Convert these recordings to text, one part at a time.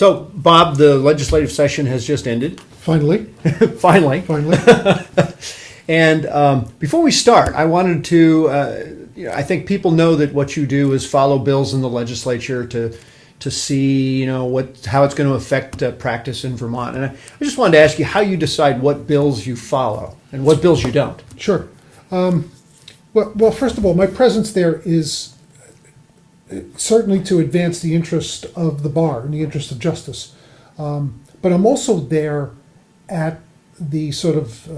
So, Bob, the legislative session has just ended. Finally. Finally. And before we start, I wanted to, I think people know that what you do is follow bills in the legislature to see, how it's going to affect practice in Vermont. And I just wanted to ask you how you decide what bills you follow and what bills you don't. Sure. Well, first of all, my presence there is certainly to advance the interest of the bar and the interest of justice. But I'm also there at the sort of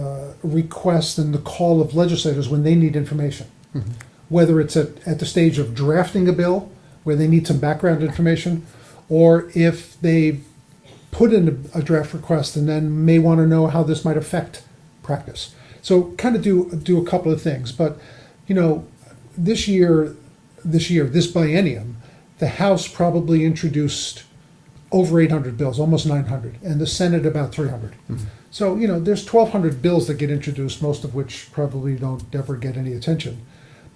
request and the call of legislators when they need information. Mm-hmm. Whether it's at the stage of drafting a bill, where they need some background information, or if they've put in a draft request and then may want to know how this might affect practice. So kind of do a couple of things. But, this biennium, the House probably introduced over 800 bills, almost 900, and the Senate about 300. Mm-hmm. So, there's 1,200 bills that get introduced, most of which probably don't ever get any attention.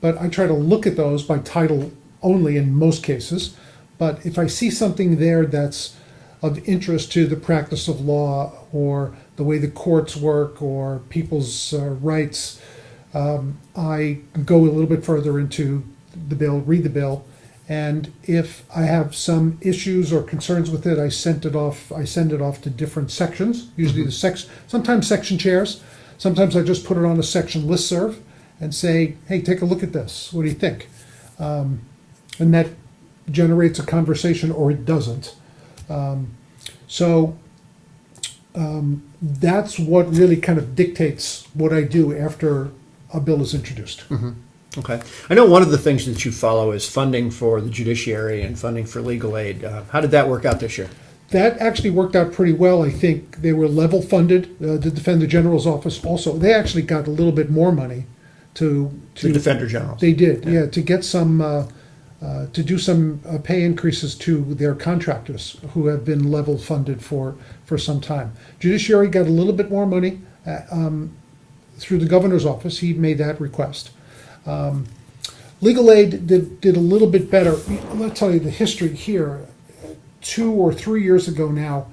But I try to look at those by title only in most cases. But if I see something there that's of interest to the practice of law or the way the courts work or people's rights, I go a little bit further into the bill, read the bill, and if I have some issues or concerns with it, I send it off to different sections, usually mm-hmm. Sometimes section chairs. Sometimes I just put it on a section listserv and say, hey, take a look at this. What do you think? And that generates a conversation, or it doesn't. That's what really kind of dictates what I do after a bill is introduced. Mm-hmm. Okay. I know one of the things that you follow is funding for the Judiciary and funding for legal aid. How did that work out this year? That actually worked out pretty well. I think they were level funded. The Defender General's office also, they actually got a little bit more money to the Defender General. They did, yeah, to get some, to do some pay increases to their contractors who have been level funded for some time. Judiciary got a little bit more money through the governor's office. He made that request. Legal aid did a little bit better. I'll tell you the history here. 2 or 3 years ago now,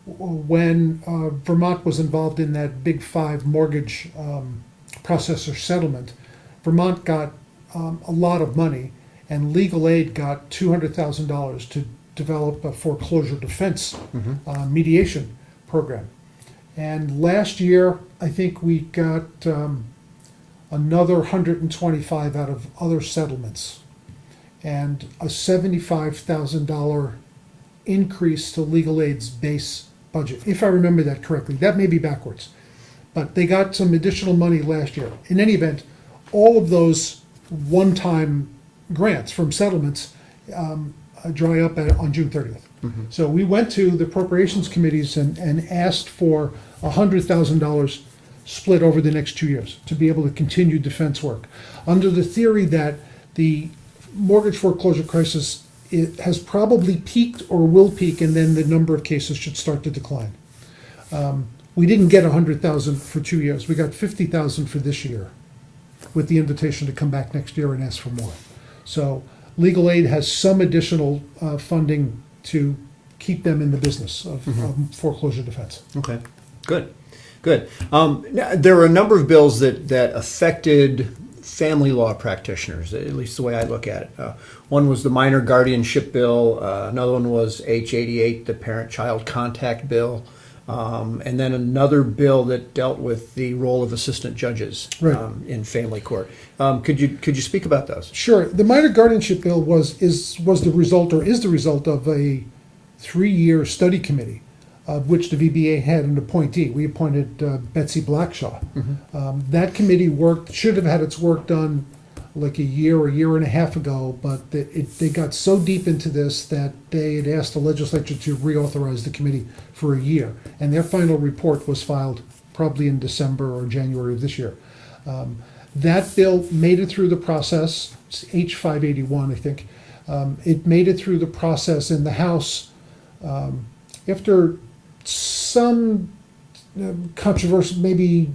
when Vermont was involved in that Big Five mortgage processor settlement, Vermont got a lot of money, and legal aid got $200,000 to develop a foreclosure defense mm-hmm. Mediation program. And last year, I think we got another 125 out of other settlements, and a $75,000 increase to legal aid's base budget, if I remember that correctly. That may be backwards, but they got some additional money last year. In any event, all of those one-time grants from settlements dry up on June 30th. Mm-hmm. So we went to the appropriations committees and asked for $100,000 split over the next 2 years to be able to continue defense work, under the theory that the mortgage foreclosure crisis has probably peaked or will peak, and then the number of cases should start to decline. We didn't get $100,000 for 2 years. We got $50,000 for this year, with the invitation to come back next year and ask for more. So legal aid has some additional funding to keep them in the business of foreclosure defense. Okay, good. Now, there were a number of bills that affected family law practitioners, at least the way I look at it. One was the minor guardianship bill. Another one was H-88, the parent-child contact bill. And then another bill that dealt with the role of assistant judges in family court. Could you speak about those? Sure. The minor guardianship bill is the result of a 3-year study committee, of which the VBA had an appointee. We appointed Betsy Blackshaw. Mm-hmm. That committee should have had its work done like a year and a half ago, but they got so deep into this that they had asked the legislature to reauthorize the committee for a year. And their final report was filed probably in December or January of this year. That bill made it through the process. It's H-581, I think. It made it through the process in the House after some controversy, maybe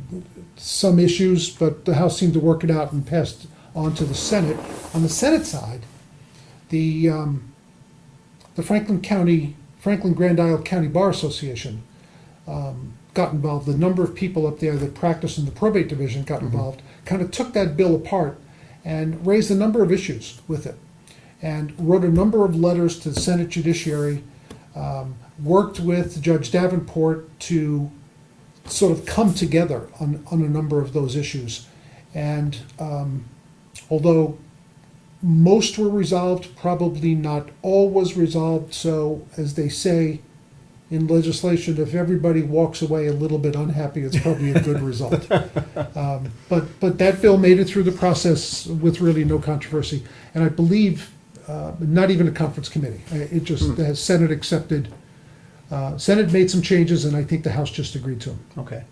some issues, but the House seemed to work it out and passed on to the Senate. On the Senate side, the Franklin County Franklin Grand Isle County Bar Association got involved. The number of people up there that practice in the probate division got involved, kind of took that bill apart and raised a number of issues with it, and wrote a number of letters to the Senate Judiciary, worked with Judge Davenport to sort of come together on a number of those issues. And although most were resolved, probably not all was resolved. So, as they say in legislation, if everybody walks away a little bit unhappy, it's probably a good result. But that bill made it through the process with really no controversy. And I believe not even a conference committee. It just the Senate accepted. Senate made some changes, and I think the House just agreed to them. Okay.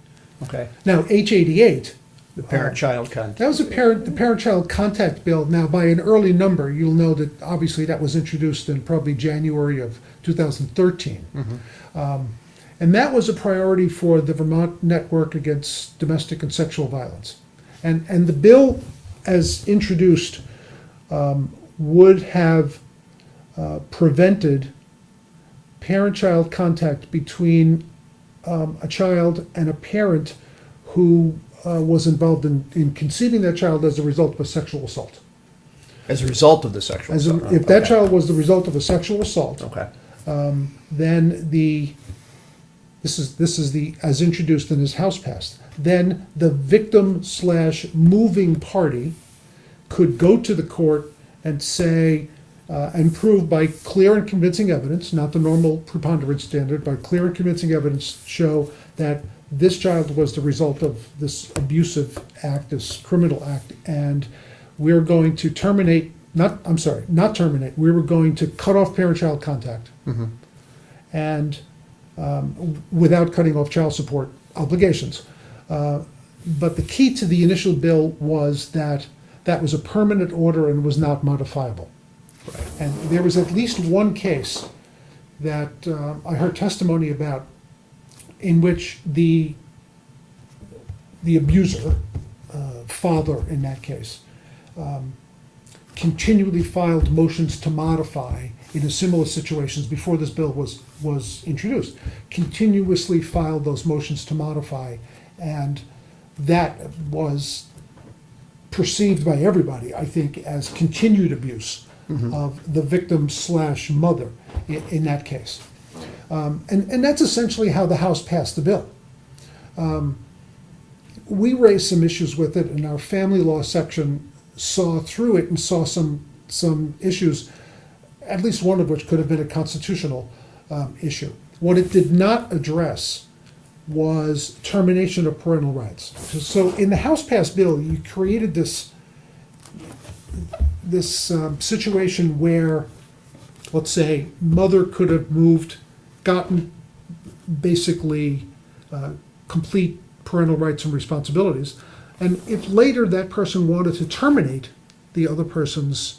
Okay. Now, H88. The parent-child contact. That was the parent-child contact bill. Now, by an early number, you'll know that obviously that was introduced in probably January of 2013. And that was a priority for the Vermont Network Against Domestic and Sexual Violence. And the bill, as introduced, would have prevented parent-child contact between a child and a parent who was involved in conceiving that child as a result of a sexual assault. As a result of the sexual assault. If that child was the result of a sexual assault, Okay. then this is the as introduced and as House passed. Then the victim/moving party could go to the court and say and prove by clear and convincing evidence, not the normal preponderance standard, by clear and convincing evidence, show that this child was the result of this abusive act, this criminal act, and we're going to terminate, not terminate, we were going to cut off parent-child contact, and without cutting off child support obligations. But the key to the initial bill was that that was a permanent order and was not modifiable. Right. And there was at least one case that I heard testimony about in which the abuser, father in that case, continually filed motions to modify in similar situations before this bill was introduced, continuously filed those motions to modify, and that was perceived by everybody, I think, as continued abuse of the victim/mother in that case. And that's essentially how the House passed the bill. We raised some issues with it, and our family law section saw through it and saw some issues, at least one of which could have been a constitutional issue. What it did not address was termination of parental rights. So in the House-passed bill, you created this situation where, let's say, mother could have gotten basically complete parental rights and responsibilities, and if later that person wanted to terminate the other person's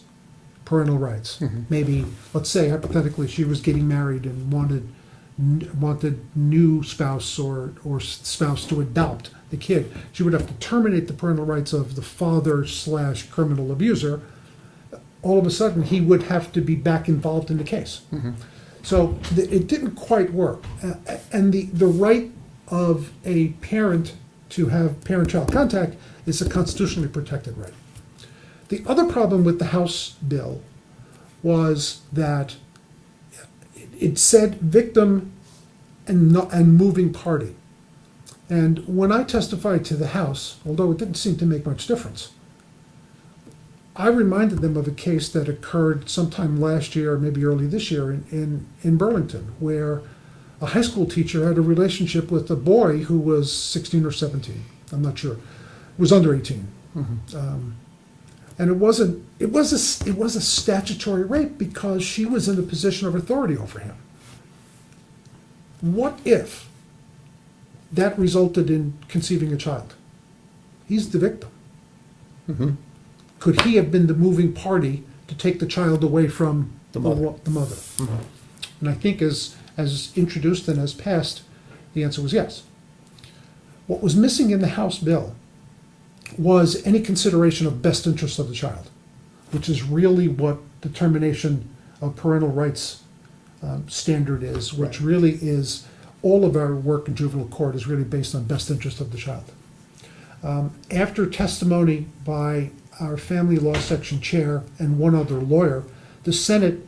parental rights, maybe, let's say, hypothetically, she was getting married and wanted new spouse or spouse to adopt the kid, she would have to terminate the parental rights of the father/criminal abuser. All of a sudden, he would have to be back involved in the case. So it didn't quite work. And the right of a parent to have parent-child contact is a constitutionally protected right. The other problem with the House bill was that it said victim and moving party. And when I testified to the House, although it didn't seem to make much difference, I reminded them of a case that occurred sometime last year, or maybe early this year, in Burlington, where a high school teacher had a relationship with a boy who was 16 or 17. I'm not sure. Was under 18. And it was a statutory rape because she was in a position of authority over him. What if that resulted in conceiving a child? He's the victim. Could he have been the moving party to take the child away from the mother? And I think as introduced and as passed, the answer was yes. What was missing in the House bill was any consideration of best interest of the child, which is really what determination of parental rights standard is, which Right. really is, all of our work in juvenile court is really based on best interest of the child. After testimony by our family law section chair and one other lawyer, the Senate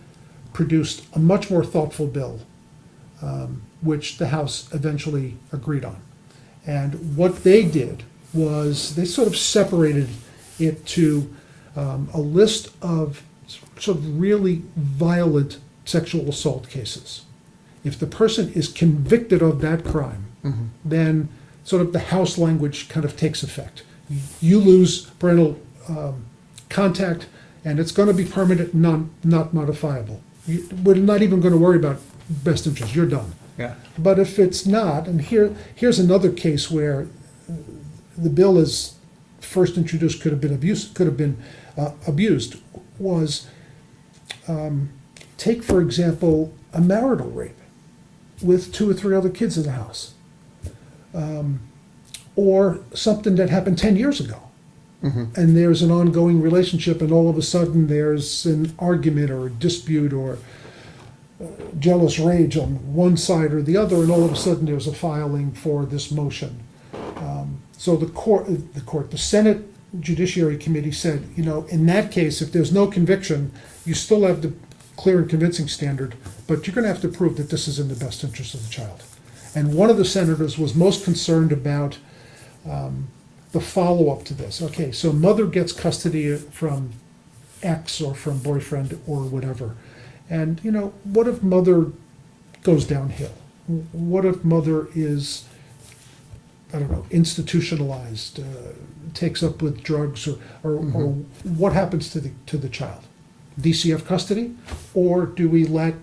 produced a much more thoughtful bill, which the House eventually agreed on. And what they did was they sort of separated it to a list of sort of really violent sexual assault cases. If the person is convicted of that crime, then sort of the House language kind of takes effect. You lose parental contact, and it's going to be permanent, not modifiable. We're not even going to worry about best interest. You're done. Yeah. But if it's not, and here's another case where the bill is first introduced could have been abused, was take, for example, a marital rape with 2 or 3 other kids in the house, or something that happened 10 years ago. And there's an ongoing relationship, and all of a sudden there's an argument or a dispute or jealous rage on one side or the other, and all of a sudden there's a filing for this motion. So the Senate Judiciary Committee said, in that case, if there's no conviction, you still have the clear and convincing standard, but you're going to have to prove that this is in the best interest of the child. And one of the senators was most concerned about the follow-up to this. Okay, so mother gets custody from ex or from boyfriend or whatever. And, what if mother goes downhill? What if mother is, I don't know, institutionalized, takes up with drugs, or what happens to the child? DCF custody? Or do we let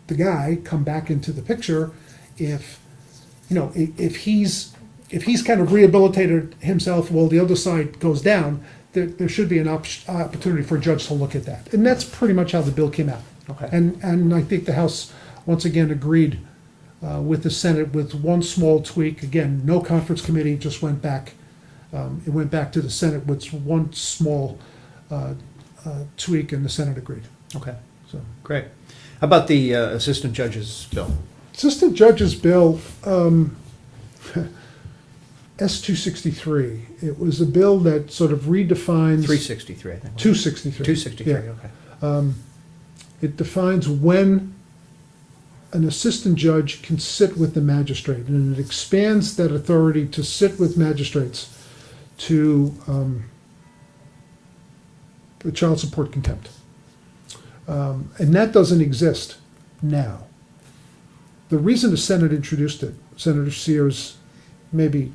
the guy come back into the picture if he's kind of rehabilitated himself while the other side goes down? There should be an opportunity for a judge to look at that. And that's pretty much how the bill came out. Okay. And I think the House once again agreed with the Senate with one small tweak. Again, no conference committee, just went back. It went back to the Senate with one small tweak, and the Senate agreed. Okay. So Great. How about the assistant judge's bill? assistant judge's bill, S-263, it was a bill that sort of redefines... 363, I think. 263. 263, Yeah. okay. It defines when an assistant judge can sit with the magistrate, and it expands that authority to sit with magistrates to the child support contempt. And that doesn't exist now. The reason the Senate introduced it, Senator Sears, maybe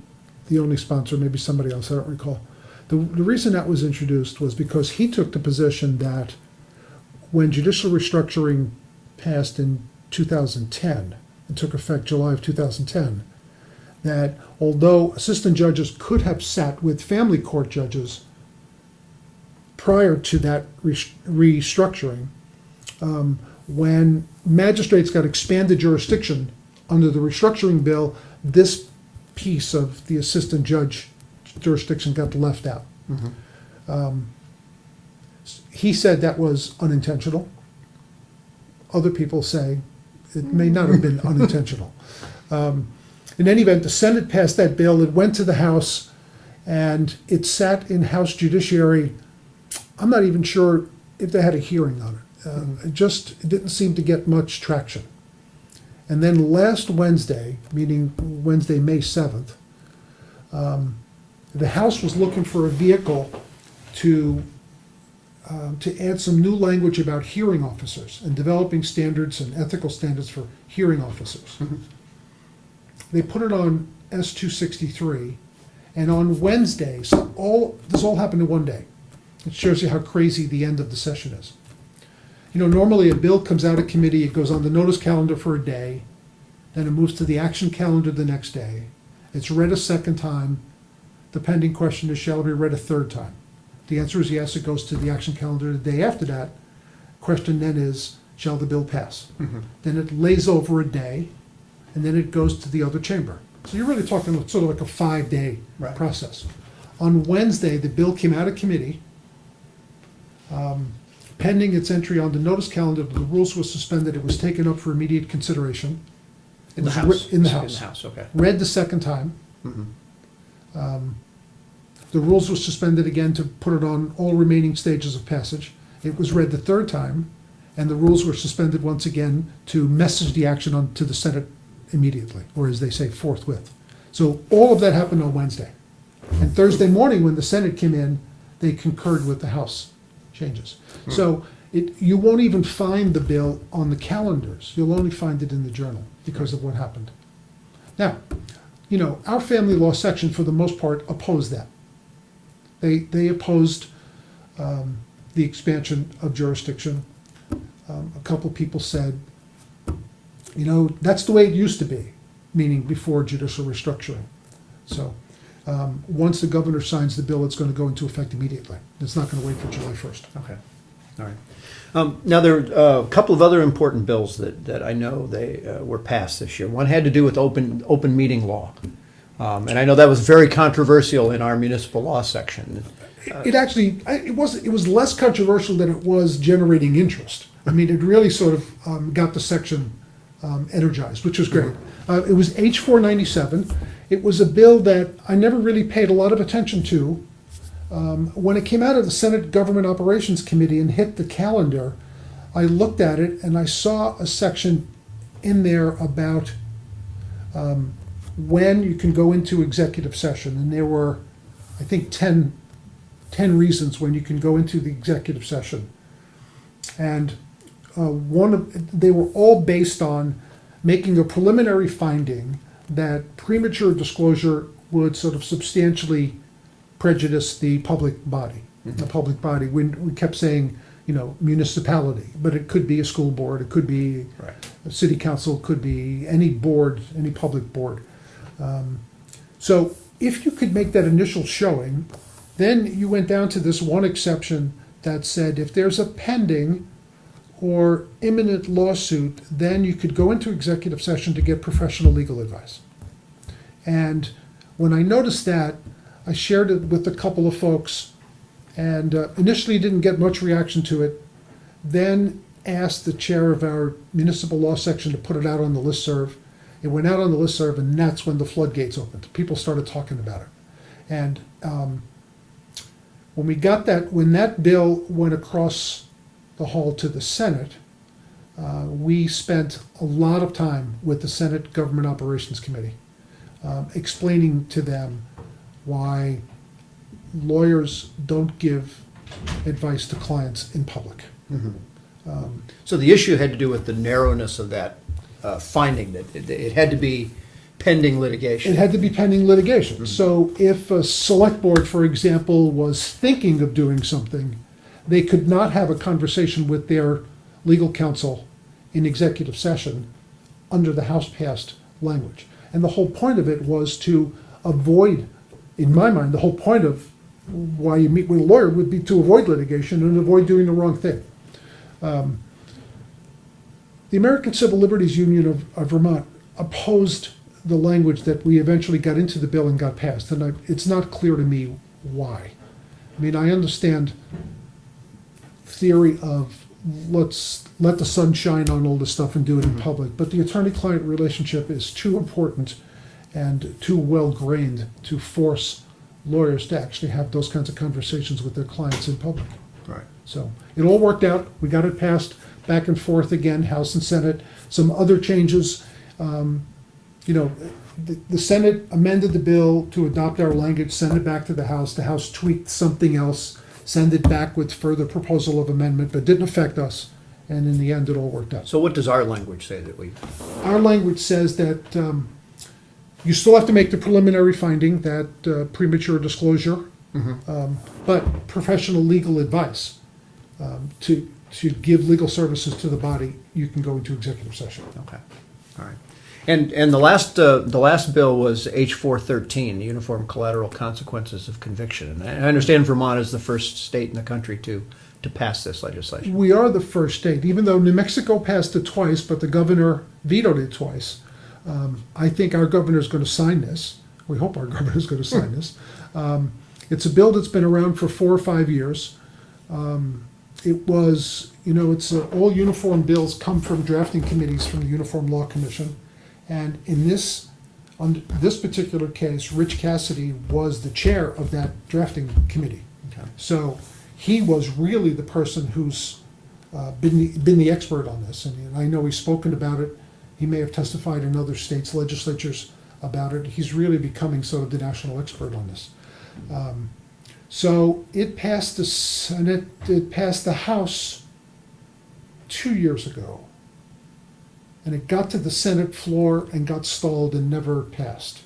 the only sponsor, maybe somebody else, I don't recall. The reason that was introduced was because he took the position that when judicial restructuring passed in 2010, it took effect July of 2010, that although assistant judges could have sat with family court judges prior to that restructuring, when magistrates got expanded jurisdiction under the restructuring bill, this piece of the assistant judge jurisdiction got left out. Mm-hmm. He said that was unintentional. Other people say it may not have been unintentional. In any event, the Senate passed that bill. It went to the House, and it sat in House Judiciary. I'm not even sure if they had a hearing on it. It didn't seem to get much traction. And then last Wednesday, meaning Wednesday, May 7th, the House was looking for a vehicle to add some new language about hearing officers and developing standards and ethical standards for hearing officers. Mm-hmm. They put it on S-263, and on Wednesday, so this all happened in one day. It shows you how crazy the end of the session is. You know, normally a bill comes out of committee, it goes on the notice calendar for a day, then it moves to the action calendar the next day. It's read a second time. The pending question is, shall it be read a third time? The answer is yes, it goes to the action calendar the day after that. Question then is, shall the bill pass? Mm-hmm. Then it lays over a day, and then it goes to the other chamber. So you're really talking sort of like a 5-day Right. process. On Wednesday, the bill came out of committee. pending its entry on the notice calendar, the rules were suspended. It was taken up for immediate consideration. It In the was House. In the In House. the House, okay. Read the second time. The rules were suspended again to put it on all remaining stages of passage. It was read the third time, and the rules were suspended once again to message the action on to the Senate immediately, or as they say, forthwith. So all of that happened on Wednesday. And Thursday morning, when the Senate came in, they concurred with the House changes. So you won't even find the bill on the calendars. You'll only find it in the journal because of what happened. Now, you know, our family law section, for the most part, opposed that. They opposed the expansion of jurisdiction. A couple people said, you know, that's the way it used to be, meaning before judicial restructuring. So once the governor signs the bill, it's going to go into effect immediately. It's not going to wait for July 1st. Okay, all right. Now, there are a couple of other important bills that I know they were passed this year. One had to do with open meeting law. And I know that was very controversial in our municipal law section. It was less controversial than it was generating interest. I mean, it really sort of got the section energized, which was great. It was H497. It was a bill that I never really paid a lot of attention to. When it came out of the Senate Government Operations Committee and hit the calendar, I looked at it and I saw a section in there about when you can go into executive session. And there were, I think, 10 reasons when you can go into the executive session. And they were all based on making a preliminary finding that premature disclosure would sort of substantially prejudice the public body. Mm-hmm. The public body. We kept saying, you know, municipality, but it could be a school board, it could be Right. a city council, it could be any board, any public board. So if you could make that initial showing, then you went down to this one exception that said if there's a pending or imminent lawsuit, then you could go into executive session to get professional legal advice. And when I noticed that, I shared it with a couple of folks and initially didn't get much reaction to it, then asked the chair of our municipal law section to put it out on the listserv. It went out on the listserv, and that's when the floodgates opened. People started talking about it. And when that bill went across the hall to the Senate, we spent a lot of time with the Senate Government Operations Committee, explaining to them why lawyers don't give advice to clients in public. Mm-hmm. So the issue had to do with the narrowness of that finding, that it had to be pending litigation. It had to be pending litigation. Mm-hmm. So if a select board, for example, was thinking of doing something, they could not have a conversation with their legal counsel in executive session under the House-passed language. And the whole point of it was to avoid, in my mind, the whole point of why you meet with a lawyer would be to avoid litigation and avoid doing the wrong thing. The American Civil Liberties Union of Vermont opposed the language that we eventually got into the bill and got passed, and it's not clear to me why. I mean, I understand theory of let's let the sun shine on all this stuff and do it in public, but the attorney-client relationship is too important and too well-grained to force lawyers to actually have those kinds of conversations with their clients in public. Right. So it all worked out. We got it passed back and forth again, House and Senate. Some other changes. The Senate amended the bill to adopt our language, send it back to the House. The House tweaked something else, send it back with further proposal of amendment, but didn't affect us. And in the end, it all worked out. So what does our language say that we? Our language says that you still have to make the preliminary finding that premature disclosure, but professional legal advice to give legal services to the body, you can go into executive session. Okay, all right. And the last bill was H413, the Uniform Collateral Consequences of Conviction. And I understand Vermont is the first state in the country to pass this legislation. We are the first state, even though New Mexico passed it twice, but the governor vetoed it twice. I think our governor is going to sign this. We hope our governor is going to sign this. It's a bill that's been around for 4 or 5 years. it was, it's all uniform bills come from drafting committees from the Uniform Law Commission. And on this particular case, Rich Cassidy was the chair of that drafting committee. Okay. So he was really the person who's been the expert on this. And I know he's spoken about it. He may have testified in other states' legislatures about it. He's really becoming sort of the national expert on this. So it passed the Senate, it passed the House 2 years ago. And it got to the Senate floor and got stalled and never passed.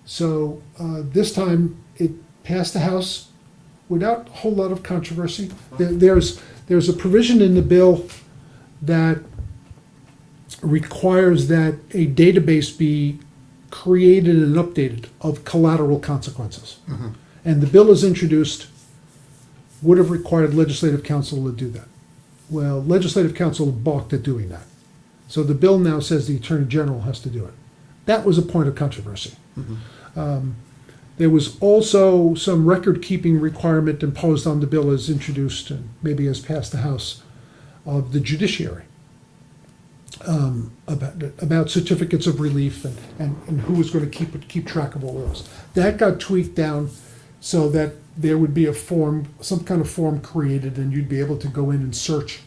This time it passed the House without a whole lot of controversy. There's a provision in the bill that requires that a database be created and updated of collateral consequences. Mm-hmm. And the bill as introduced would have required Legislative Council to do that. Well, Legislative Council balked at doing that. So the bill now says the Attorney General has to do it. That was a point of controversy. Mm-hmm. There was also some record-keeping requirement imposed on the bill as introduced and maybe as passed the House of the Judiciary about certificates of relief and who was going to keep track of all those. That got tweaked down so that there would be a form, some kind of form created, and you'd be able to go in and search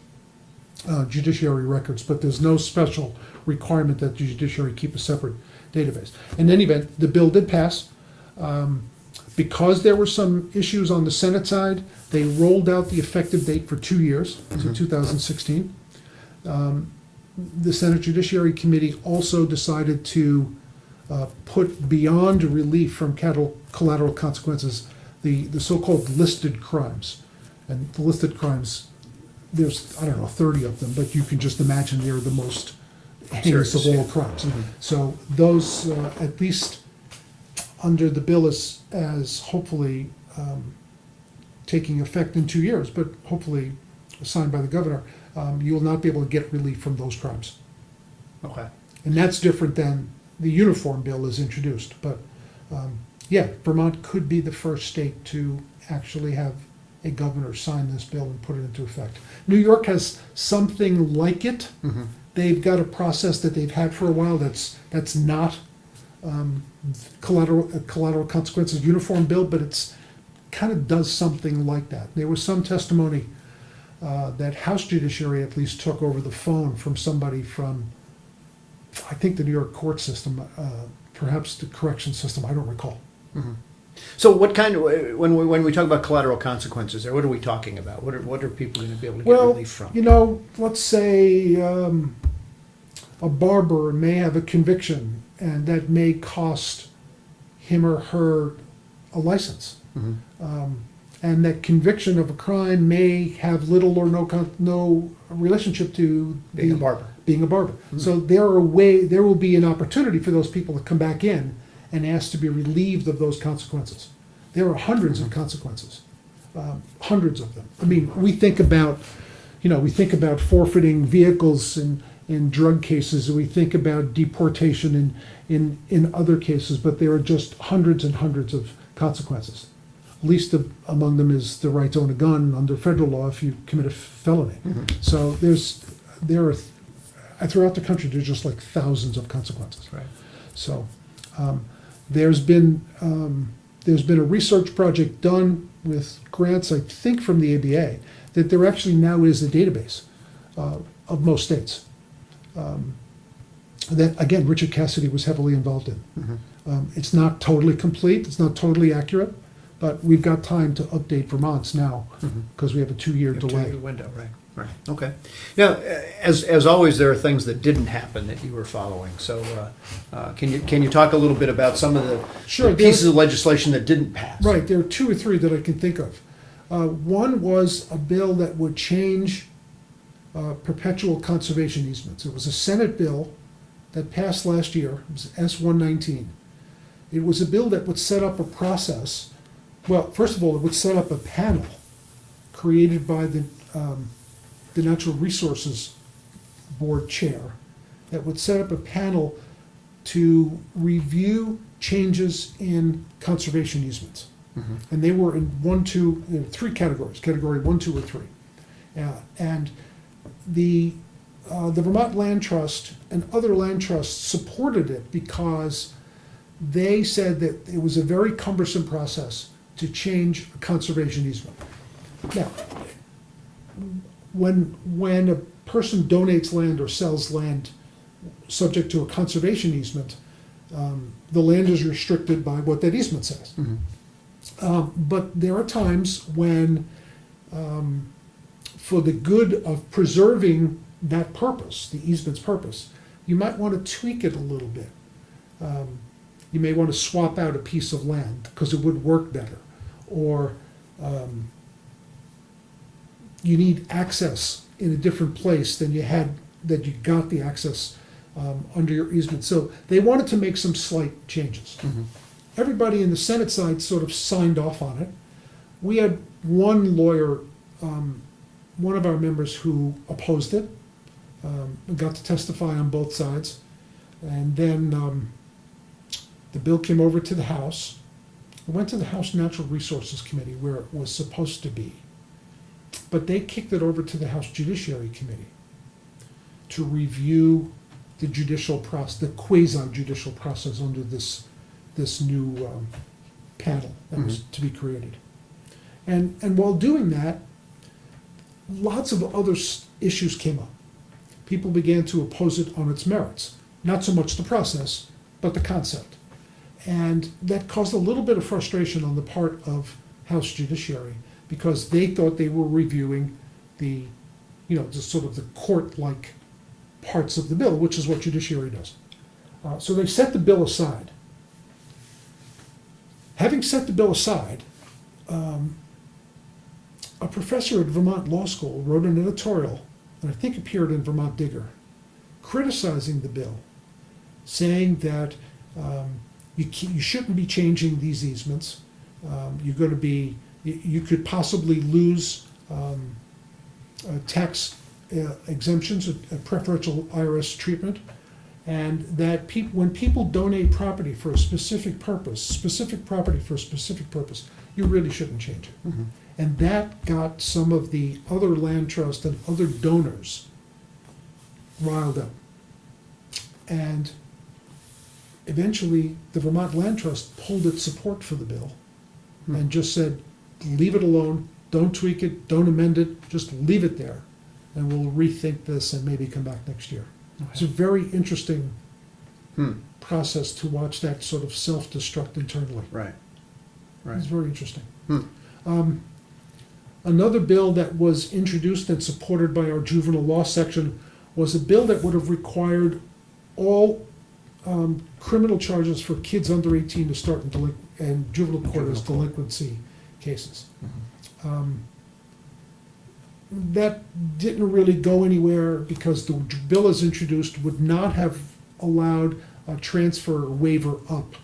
judiciary records, but there's no special requirement that the judiciary keep a separate database. In any event, the bill did pass. Because there were some issues on the Senate side, they rolled out the effective date for 2 years, to 2016. The Senate Judiciary Committee also decided to put beyond relief from collateral consequences the so-called listed crimes. And the listed crimes, there's, 30 of them, but you can just imagine they're the most heinous of all crimes. Mm-hmm. So those, at least under the bill as hopefully taking effect in 2 years, but hopefully signed by the governor, you will not be able to get relief from those crimes. Okay. And that's different than the uniform bill is introduced. But Vermont could be the first state to actually have a governor sign this bill and put it into effect. New York has something like it. Mm-hmm. They've got a process that they've had for a while that's not collateral consequences uniform bill, but it's kind of does something like that. There was some testimony that House Judiciary at least took over the phone from somebody from, I think, the New York court system, perhaps the correction system, I don't recall. Mm-hmm. So what kind of, when we talk about collateral consequences there, what are we talking about? What are people going to be able to get relief from? Let's say a barber may have a conviction and that may cost him or her a license. Mm-hmm. And that conviction of a crime may have little or no relationship to Being a barber. Mm-hmm. So there will be an opportunity for those people to come back in and ask to be relieved of those consequences. There are hundreds of consequences, hundreds of them. I mean, we think about forfeiting vehicles in drug cases, we think about deportation in other cases, but there are just hundreds and hundreds of consequences. Least among them is the right to own a gun under federal law if you commit a felony. Mm-hmm. So there are throughout the country there's just like thousands of consequences. Right. So there's been a research project done with grants, I think, from the ABA, that there actually now is a database of most states. That again, Richard Cassidy was heavily involved in. Mm-hmm. It's not totally complete. It's not totally accurate. But we've got time to update Vermont's now because we have a 2-year delay. 2-year window, right. Okay. Now, as always, there are things that didn't happen that you were following. So, can you talk a little bit about some of the pieces of legislation that didn't pass? Right. There are 2 or 3 that I can think of. One was a bill that would change perpetual conservation easements. It was a Senate bill that passed last year. It was S-119. It was a bill that would set up a process. Well, first of all, it would set up a panel created by the Natural Resources Board chair that would set up a panel to review changes in conservation easements. And they were in one, two, three categories, category 1, 2, or 3. And the Vermont Land Trust and other land trusts supported it because they said that it was a very cumbersome process to change a conservation easement. Now, when a person donates land or sells land subject to a conservation easement, the land is restricted by what that easement says. But there are times when, for the good of preserving that purpose, the easement's purpose, you might want to tweak it a little bit. You may want to swap out a piece of land because it would work better. Or you need access in a different place than you had, that you got the access under your easement. So they wanted to make some slight changes. Everybody in the Senate side sort of signed off on it. We had one lawyer, one of our members who opposed it, got to testify on both sides. And then the bill came over to the House. It went to the House Natural Resources Committee where it was supposed to be. But they kicked it over to the House Judiciary Committee to review the judicial process, the quasi-judicial process under this new panel that was to be created. And while doing that, lots of other issues came up. People began to oppose it on its merits. Not so much the process, but the concept. And that caused a little bit of frustration on the part of House Judiciary because they thought they were reviewing the, just sort of the court-like parts of the bill, which is what Judiciary does. So they set the bill aside. Having set the bill aside, a professor at Vermont Law School wrote an editorial, and I think appeared in Vermont Digger, criticizing the bill, saying that you shouldn't be changing these easements. You could possibly lose tax exemptions, preferential IRS treatment, and that when people donate property for a specific purpose, specific property for a specific purpose, you really shouldn't change it. And that got some of the other land trust and other donors riled up. And eventually, the Vermont Land Trust pulled its support for the bill and just said, leave it alone, don't tweak it, don't amend it, just leave it there, and we'll rethink this and maybe come back next year. Okay. It's a very interesting process to watch that sort of self-destruct internally. Right. It's very interesting. Another bill that was introduced and supported by our juvenile law section was a bill that would have required all criminal charges for kids under 18 to start in juvenile court as delinquency cases. That didn't really go anywhere because the bill as introduced would not have allowed a transfer or waiver up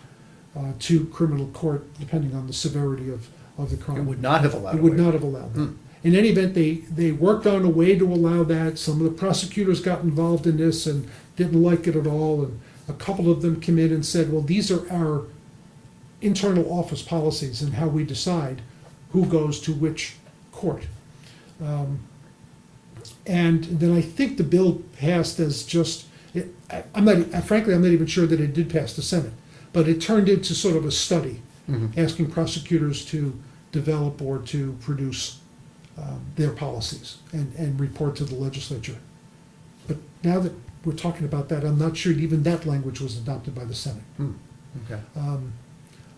to criminal court depending on the severity of the crime. It would not have allowed it. It would not have allowed that. In any event, they worked on a way to allow that. Some of the prosecutors got involved in this and didn't like it at all. And a couple of them came in and said, well, these are our internal office policies and how we decide who goes to which court. And then I think the bill passed as just, frankly, I'm not even sure that it did pass the Senate, but it turned into sort of a study, asking prosecutors to develop or to produce their policies and report to the legislature. But now that we're talking about that, I'm not sure even that language was adopted by the Senate. Okay.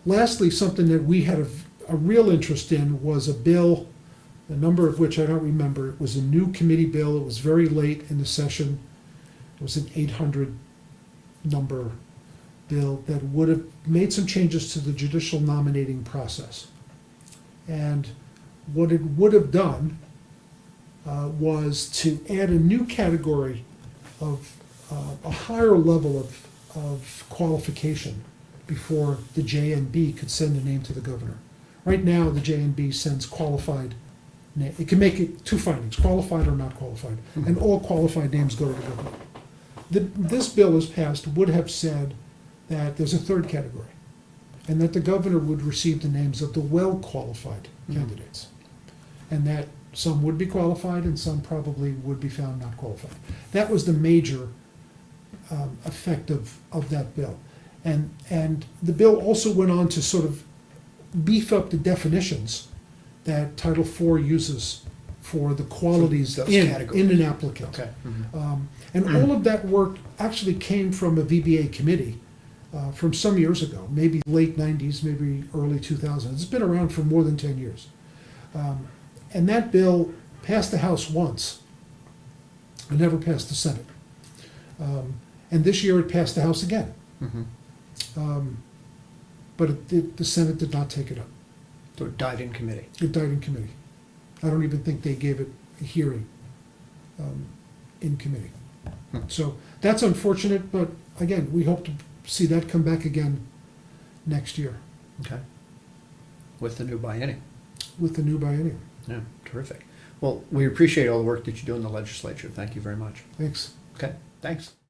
Lastly, something that we had a real interest in was a bill, the number of which I don't remember. It was a new committee bill. It was very late in the session. It was an 800 number bill that would have made some changes to the judicial nominating process. And what it would have done was to add a new category of a higher level of qualification before the JNB could send a name to the governor. Right now, the JNB sends qualified. It can make it two findings, qualified or not qualified, and all qualified names go to the governor. This bill, as passed, would have said that there's a third category, and that the governor would receive the names of the well-qualified candidates, and that some would be qualified and some probably would be found not qualified. That was the major effect of that bill. And the bill also went on to sort of beef up the definitions that Title IV uses for the qualities those in categories. an applicant. Okay. And all of that work actually came from a VBA committee from some years ago, maybe late 90s, maybe early 2000s. It's been around for more than 10 years. And that bill passed the House once. It never passed the Senate. And this year it passed the House again. But the Senate did not take it up. So it died in committee. It died in committee. I don't even think they gave it a hearing in committee. So that's unfortunate, but again, we hope to see that come back again next year Okay. With the new biennium. with the new biennium. Yeah, terrific. Well, we appreciate all the work that you do in the legislature. Thank you very much. Thanks. Okay, thanks.